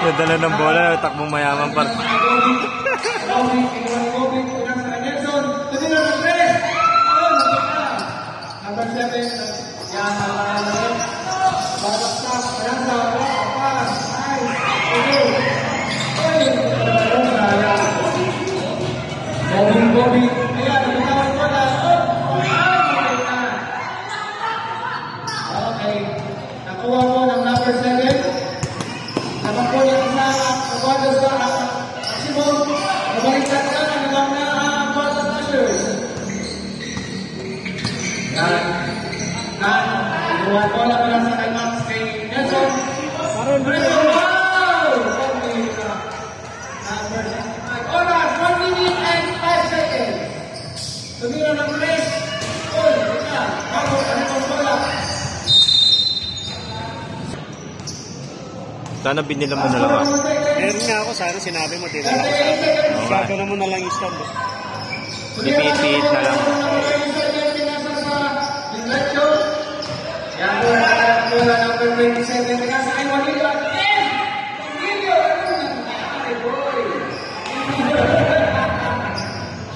Nadala ng bola, takbong mayaman pa. Nakuha mo ng number 7. Naman po yung isa, nabado sa maximum. Nabaliktad ka na naman na bottom ushers. Yan. Inuha ko lang pala sa kay Max kay Nelson. Wow! Number 65. Oras, 1 minute and 5 seconds. Tumira ng race. Ika. Bago, ano pang bola? Sana binila mo na lang ako. Meron nga ako, sana sinabi mo, tinala ko sa akin. Gagawin mo na lang yung stand. Limited na lang. Yan po na number 27. Nakasakay mo dito.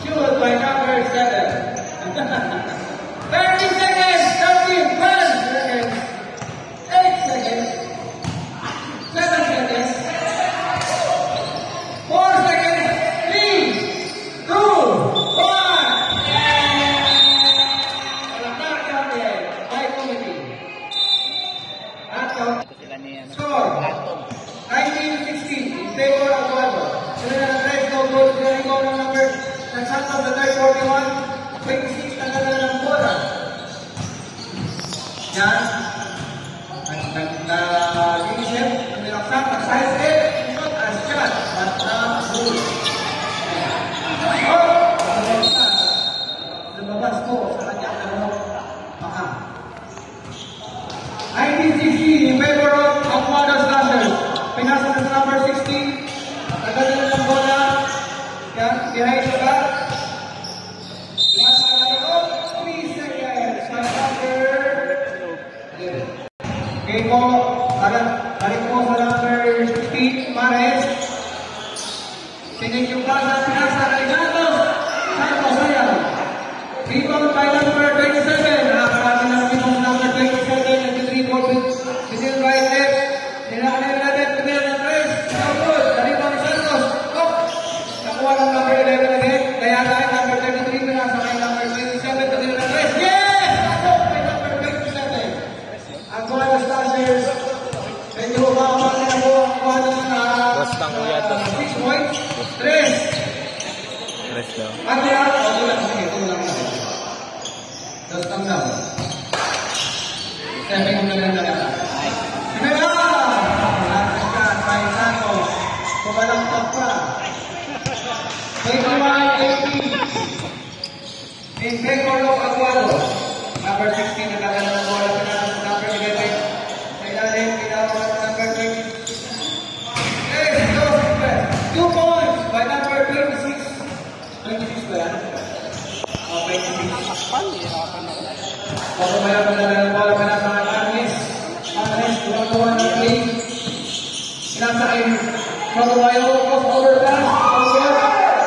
Shoot by number 7. 30 seconds. 13, 12 seconds. 8 seconds. 7 seconds. 4 seconds. 3, 2, 1. Palakpak kami. By committee. Score. 19-16. In favor of Guado. Sila na ng red goal goal. Sila na ng number ng Santos na 41. 26 na nila ng bola. Yan. Nag-leadership. Nilaksak. Nag-size it. Not as shot. But rule. Lumabas ko sa kanyang paka. 1960 in favor of Aquado Slashers. Pinasa na sa number 16. Nagdala ng bola. Yan. Behind the back. Pinasa na likod. 3 seconds. Number 11. Okay po. Balik po sa number 15. Mares. Sinig yung pasa. Pinasa kay Santos. Santos ayaw. Rebound by number 27. Nakakarami ng minus number 27. Nag-3-4 with Cecil right left. Tinaan na natin. Tumira ng 3. Just come down. Stepping on the line talaga. Diba? Lakas ka, Pai Santos. Kumalangkap pa. 21-18. In Gregorio Aguado. Number 16, nakakala ng bola. Pinasok sa number 11. Sa ilalim, pinasok sa number 20. Yes, 2 points by number 26. 26 ba yan? 26. Bago mayroon na lang ang bola, pinasok ang Agnes. Agnes, gumagawa ng play. Pinasok ang Maguayo, crossover pass.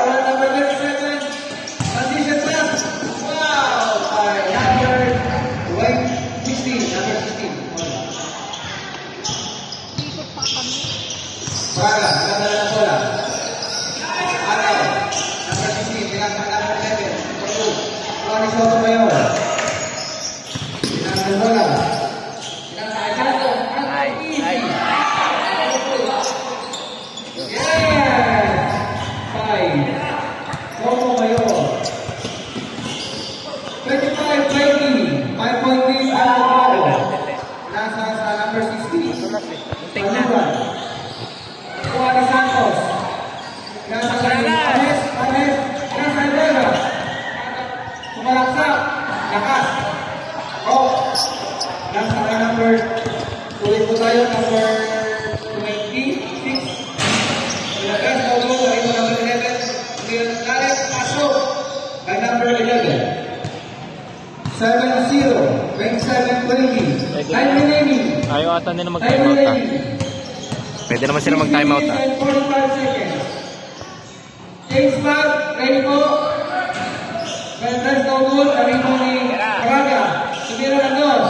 Bola number 37. Transition pass. Wow! By number 16. Number 16. Braga, nakadala ng bola. Araw, number 16, pinasok number 11. Ronnie Sotomayor. Pinasok ng bola. Pinasok ay Santo. Easy. Yes! 5. Sotomayor. 25-20. 5-point lead ang Aguado. Nasa sa number 16. Paluban. Juan Santos. Nasa Anes. Nasa Andrea. Sumalaksak. Lakas. Nasa number, ulit po tayo, number 26. Ilagas na ulo, sa ito number 11. Direct pasok kay number 11. 7-0. 27-20. Time remaining. Ayaw ata nila Time mag-time out, ha? remaining. Pwede naman sila mag-time out, ha? 45 seconds. James Bag, ready po. Mendes no good, ready po ni Braga. Sumira ng dos.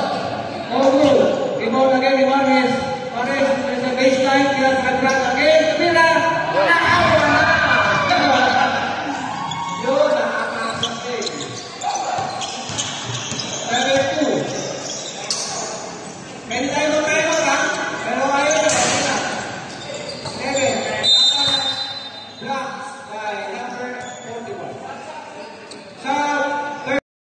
No good. Rebound again ni Marquez. Marquez is the baseline. Kira sa Braga again. Sumira. Nakawa na. Yun, nakakasok eh. 7-2. Ready tayo